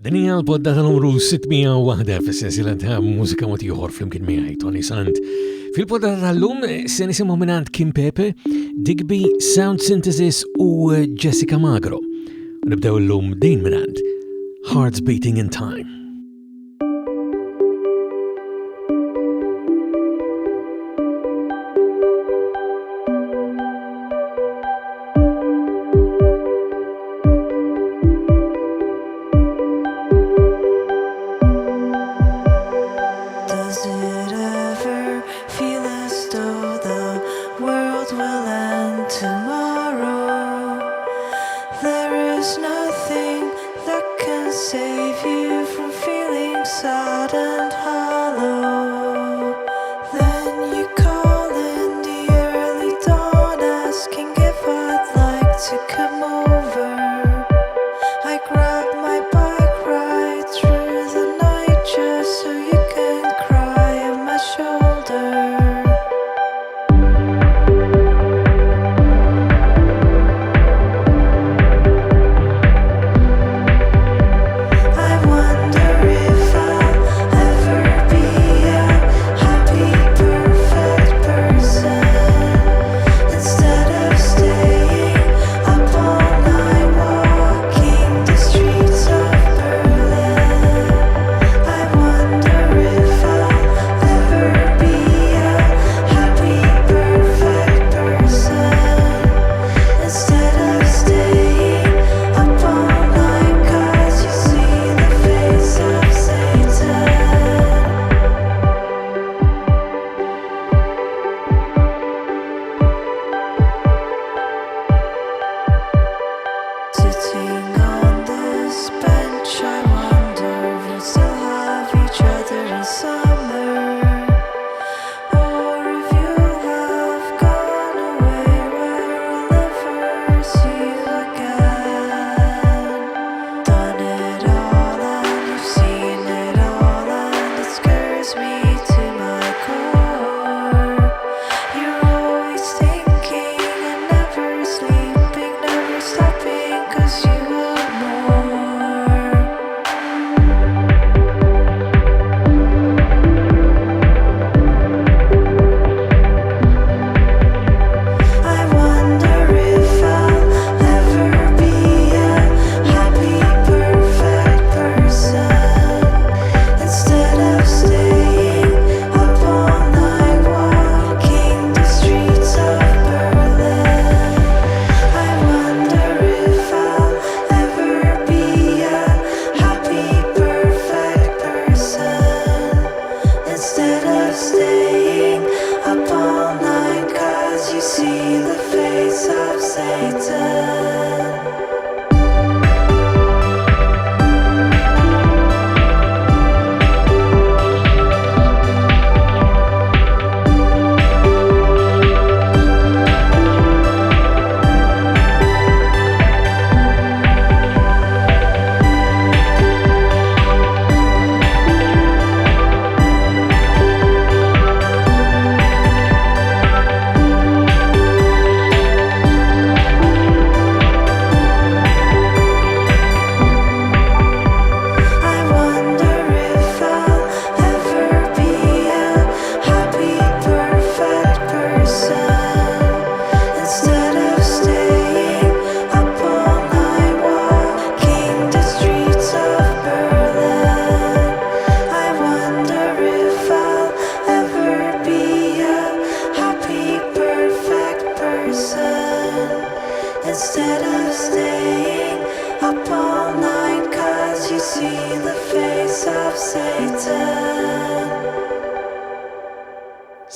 Din hija l-poddata numru 601 fis-sensiela ta' Mużika Mod Ieħor flimkien miegħi Toni Sant. Fil-poddata tal-lum se nisimgħu mingħand Kim Pepe, Digby, Sound Synthesis u Jessica Magro. Nibdew illum din mingħand Hearts Beating in Time.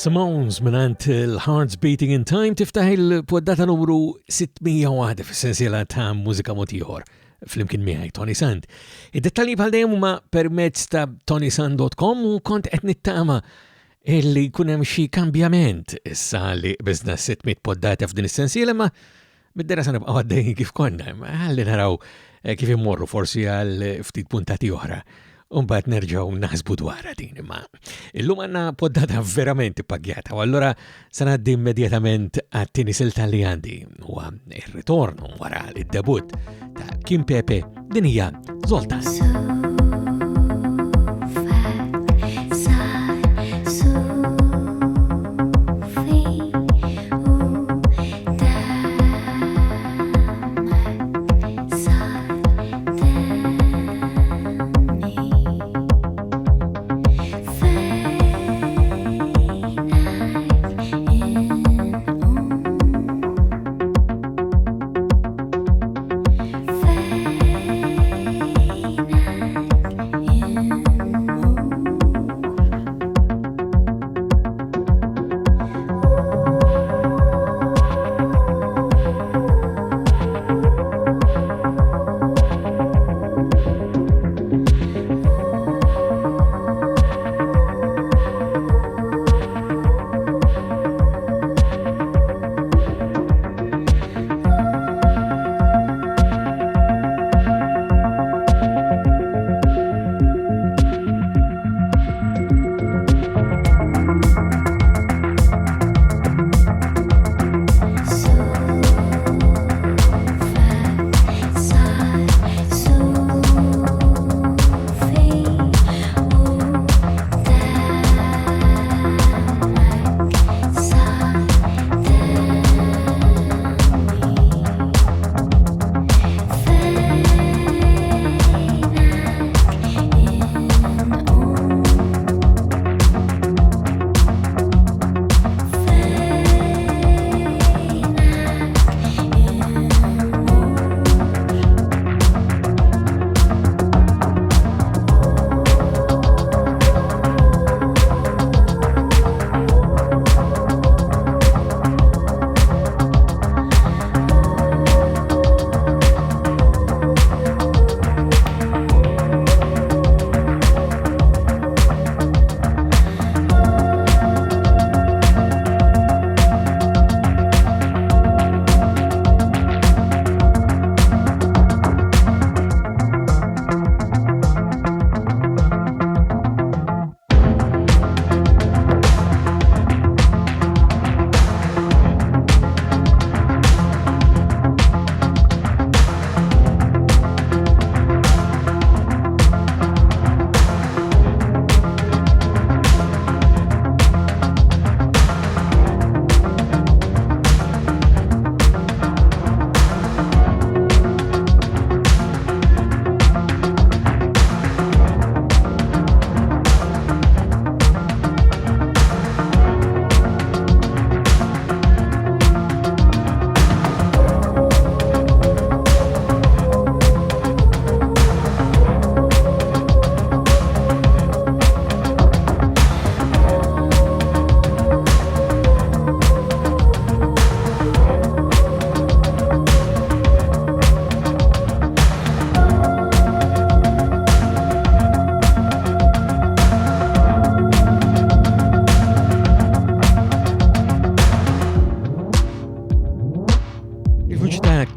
Simones minant il-Hearts Beating in Time tiftaħ il-poddata numru 601 fis-sensiela ta' Mużika Mod Ieħor flimkien miegħi Toni Sant. Id-dettalji bħal dejjem huma permezz ta' ToniSant.com u kont qed nittama illi jkun hemm xi kambjament issa li biżna 600 poddata f'din is-sensiela ma bid-dera sa nibqgħu għaddejjin kif konna, ħalli naraw kif immorru forsi għal ftit puntati oħra. Umbat nerġaw naħsbu dwarha din imma. Illum għandna poddata verament pagjata u allura se ngħaddi immedjatament għat-tieni silta li għandi huwa r-ritorn wara l-debut ta' Kim Pepe din hija Zoltan.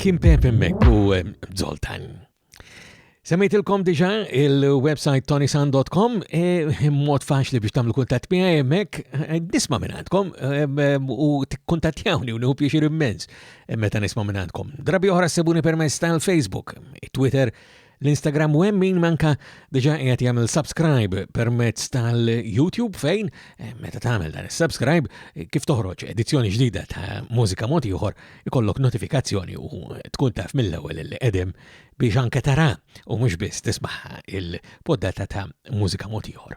Kien Pep hemmhekk u Zoltan. Semmejtilkom diġà il-website ToniSant.com mod faċli biex tagħmlu kuntatt miegħi hemmhekk nisma' minn għandkom u tikkuntattjawni u nieħu pjaċir immens meta nisma' minn għandkom. Drabi oħra ssebuni permezz tal-Facebook, Twitter, l-Instagram u min manka diġà qiegħed jagħmel subscribe permezz tal-YouTube fejn meta tagħmel dan is-subscribe kif toħroġ edizzjoni ġdida ta' Mużika Mod Ieħor ikollok notifikazzjoni u tkun taf mill-ewwel li qedem biex anke tara u mhux biss tisma' il-poddata ta' Mużika Mod Ieħor.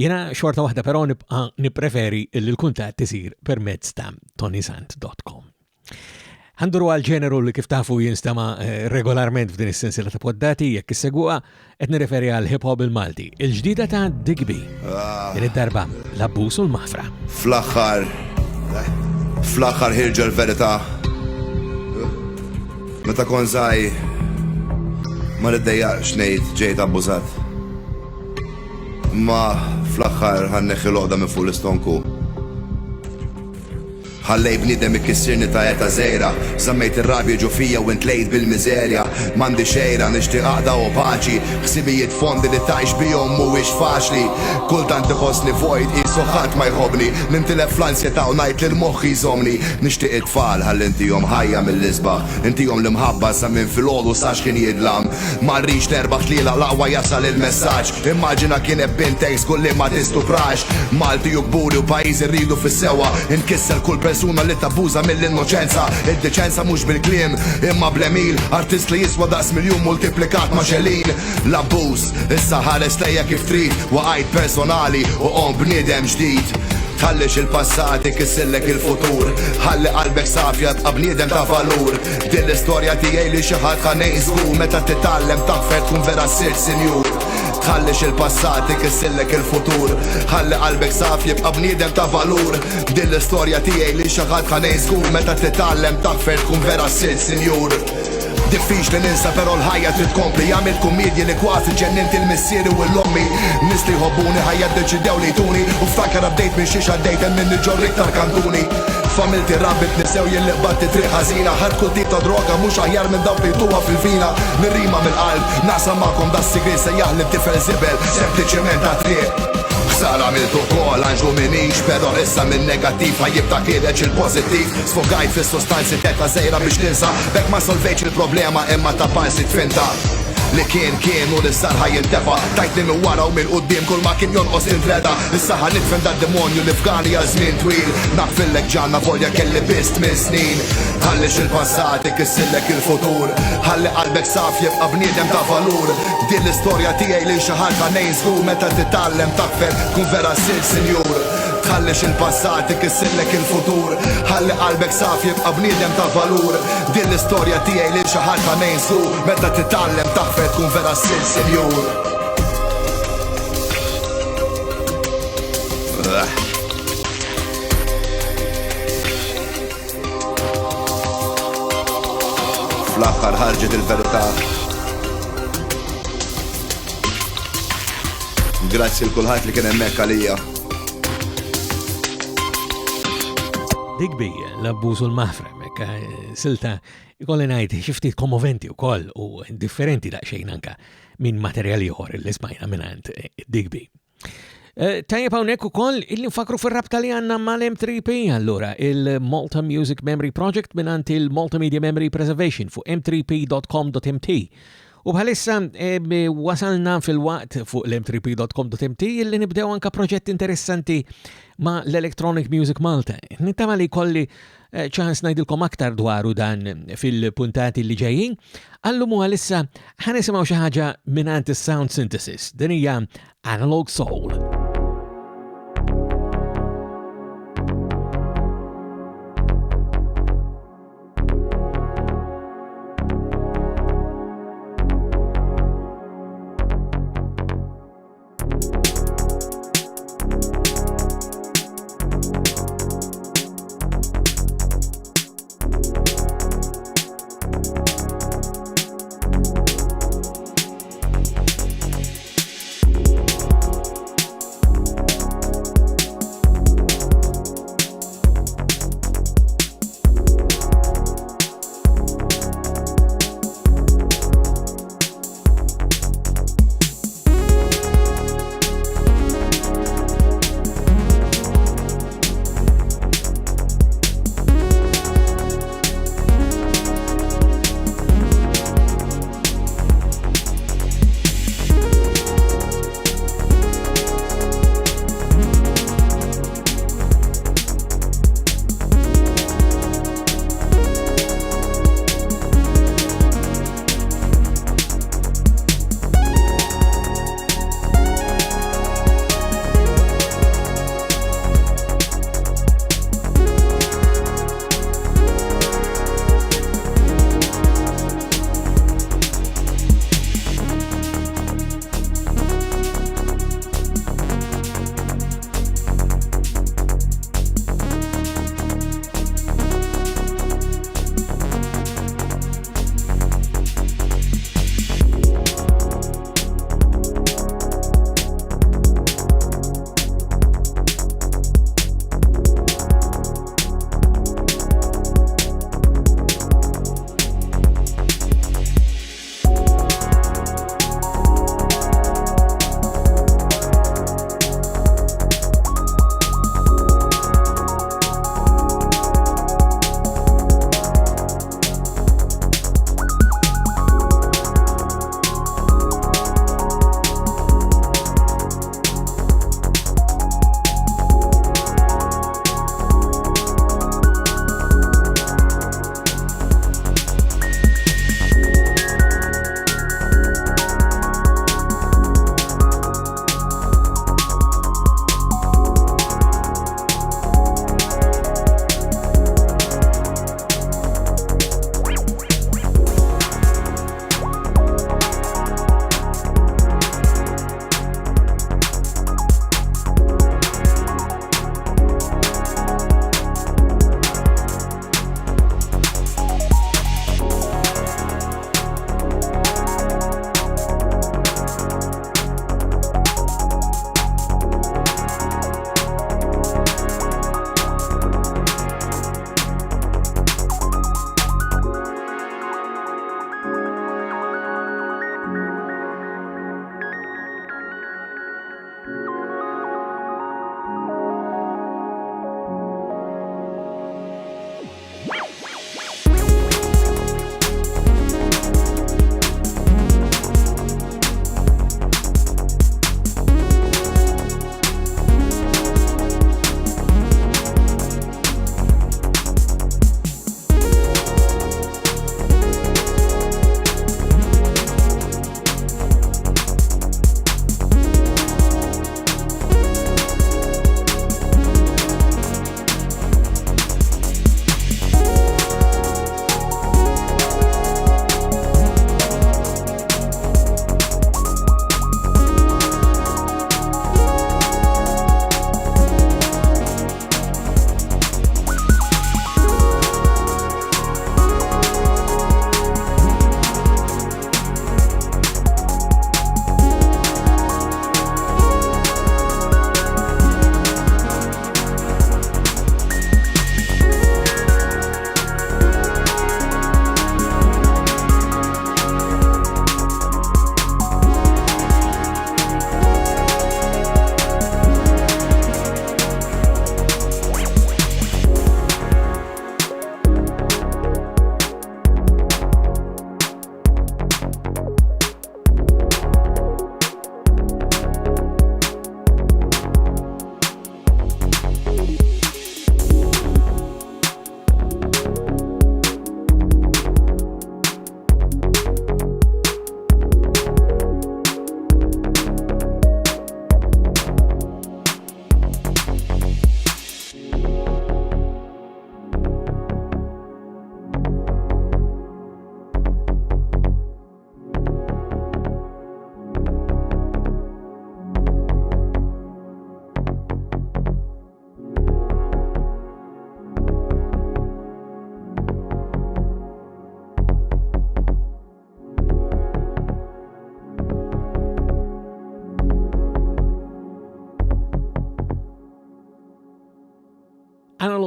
Jiena xorta waħda però nibqa' nippreferi li l-kuntatt isir permezz ta' ToniSant.com. Għanduru għal-ġeneru li kif tafu jinstama regolarment f'din is-sensiela ta' poddati jekk issegwa qed nirreferi għal hip-hop bil-Malti. Il-ġdida ta' Digby. Din id-darba l-abbuż u l-maħfra. Fl-aħħar ħirġa l-verità. Meta kon żgħir ma niddejjaqx ngħid ġejt abbużat. Ma fl-aħħar ħanneħħi l-għoda minn fuq l-istonku. ħallej bniedem ikkissirni ta' eta żejra, żammejt ir-rabja ġu fija u ntlejt bil-miżerja, m'għandi xejra nixtieq għaqda u paċi, ħsibijiet fondi li tgħix bihom mhuwiex faċli, kultant iħossni vojt qisu ħadd ma jħobbni, nintilef fl-ansjetà u ngħid lil moħħi jżommni, nixtieq it-tfal ħalli intihom ħajja mill-isbaħ, intihom l-imħabba sa minn filgħodu sa x'kien jidlam, ma rridx terbaħ tliela l-aqwa jasal il-messaġġ, immaġina kien ebbintejs kull ma tistuprax, Malti u kburi u pajjiżi rridu fis-sewwa, inkisser kull persuna li tabbuża mill-innoċenza, id-deċenza mhux bil-kliem, imma bl-emil, artist li jiswa daqs miljun multiplikat ma' xelin. L-abbuż issa ħares lejja kif trid, waqgħid personali u qom bniedem ġdid. Tħallix il-passat ikissillek il-futur, ħalli qalbek safja tqa' bniedem ta' valur. Din l-istorja tiegħi li xi ħadd ħanejn żgur meta titgħallem taħfer tkun vera sirt sinjur. Tħallix il-passat ikissillek il-futur, ħalli qalbek saf jibqa' bniedem ta' valur. Din l-istorja tiegħi li xi ħadd ħanejn żgur meta titgħallem taħfer tkun vera sirt sinjur. Diffiċ li ninsa però l-ħajja trid tkompli, jagħmel kumedji li kważi ġennint il-missieri u l-ommi. Nies li jħobbuni ħajja ddeċidew li jtuni u ftakar abdejt minn xi xaddejt hemm minni ġorri iktar kantuni. Familti rabbit nisew jilli qbatti triq ħażina, ħar kull tip ta' droga mhux aħjar minn dawk li tuha fil-vina. Nirrima mill-qalb, naqsam magħkom da sigri sejjaħ li tifel żibel, sempliċement ta' triq. Ħsara għamiltu kol għanġu minix, pero issa minn negattiv ħajjib ta' kiedeċ il-pozittiv. Sfogajt fis-sostanzi teta żejra biex ninsa, bekk ma solvejċ il-problema imma ta' palsi tfinta. Li kien u li sar ħajjintefa, tajtni minn wara u minn qudiem kull ma kien jonqos intreda. Issa ħanitfen da' demonju li f'gani għal żmien twil, naqfillek ġanna volja kelli bist minn snin. Ħallix il-passat ikissillek il-futur, ħalli qalbek saf jibqa' bniedem ta' valur. Din l-istorja tiegħi li xi ħadd ħanejn żgur meta titgħallem taħfer tkun vera sirt sinjur. Tħallix il-passat ikissillek il-futur, ħalli qalbek saf jibqa' bniedem ta' valur. Din l-istorja tiegħi li xi ħadd ħanejn żgur meta titgħallem taħfer tkun vera sirt sinjur. Fl-aħħar ħarġet il-verità. Grazzi l-kulħadd li kien hemmhekk għalija. Digby, l-abbuż u l-maħfra, silta ikolli ngħid xi ftit kommoventi wkoll u differenti daqsxejn anke minn materjali ieħor li smajna mingħand Digby. Tajjeb hawnhekk ukoll illi nfakru fir-rabta li għandna mal-M3P allura il-Malta Music Memory Project mingħand il-Multimedia Memory Preservation fuq m3p.com.mt. U bħalissa wasalna fil-waqt fuq l-m3p.com.mt illi nibdew anka proġett interessanti ma l-Electronic Music Malta. Nittama li kolli ċans najdilkom aktar dwaru dan fil-puntati li ġejjin. Allum għalissa ħanisimgħu xi ħaġa mingħand is-Sound Synthesis. Din hija Analog Soul.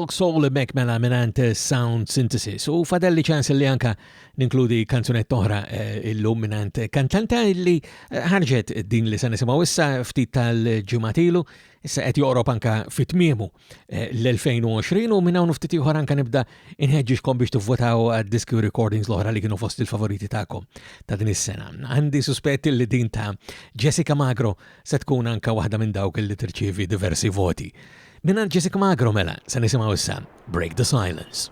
Folk Soul mek mela minant Sound Synthesis u fadelli ċans li anka ninkludi kanzunet oħra illum minant kantanta illi ħarġet din li sa nisimgħu issa ftit tal-ġimatilu issa qed joqrob anka fit-tmiemu l-2020 u minn hawn ftit ieħor anka nibda inħeġġixkom biex tivvotaw għad-diski u recordings l-oħra li kienu fost il-favoriti tagħkom ta' din is-sena. Għandi suspetti li din ta' Jessica Magro se tkun anka waħda minn dawk li tirċievi diversi voti. Minna Jessica Magro mela, sa nisimaw issa Break the Silence.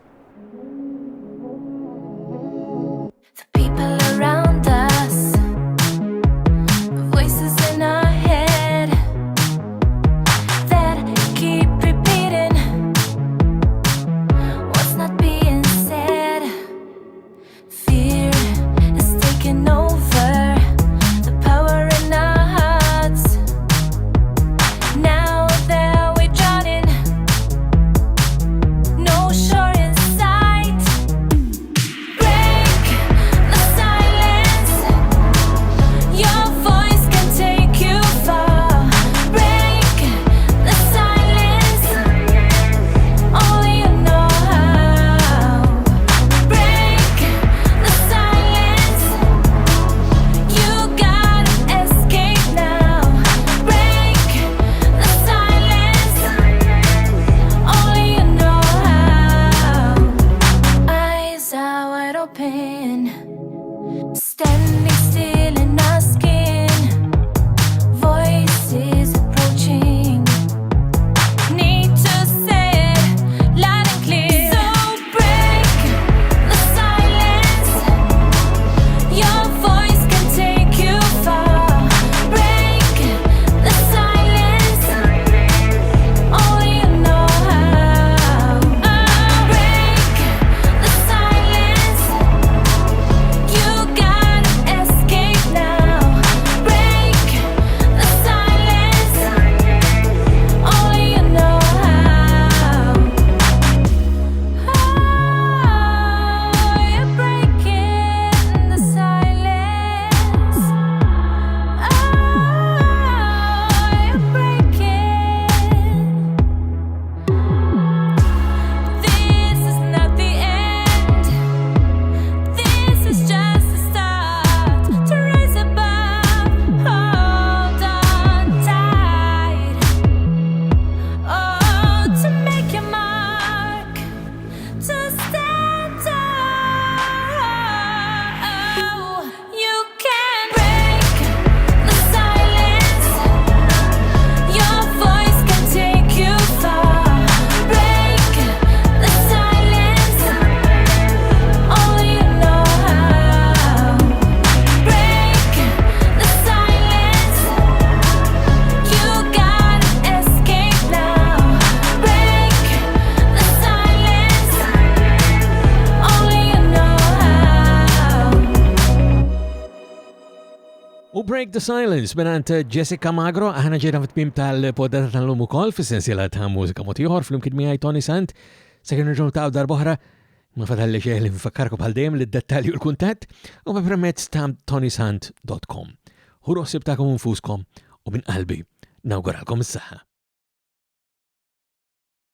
The people around us, voices in our head that keep repeating what's not being said. Fear is taking over the power in our hearts. Now that we no shore in sight. Break the silence. Your voice can take you far. Break the silence. Only you know how. Break the silence. You gotta escape now. Break the silence. Only you know how. Eyes are wide open, standing still in our skin. Voices approaching, need to say it loud and clear. So break the silence. Your voice can take you far. Break the silence. Only you know how. Break the silence. You gotta escape now. Break the silence. Only you know how. Oh, you're breaking the silence. Oh, you're breaking. This is not the end. This is just the start. To rise above, hold on tight. Oh, to make your mark, to stand tall. You can break the silence. Your voice can take you far. Break the silence. Only you know how. Break the silence. You gotta escape now. Break the silence. Only you know how. U Break the Silence minant Jessica Magro aħna ġejna fit-tmiem tal-poddata tal-lum ukoll fis-sensiela ta' Mużika Mod Ieħor flimkien miegħi Toni Sant. Se kien nerġgħu ta' darb'oħra ma fadalli xejn li nfakkarkom bħal dejjem lid-dettalji u l-kuntatt u permezz ta' ToniSant.com. Hu roħsib tagħkom infuskom u minn qalbi nawguralkom is-saħħa.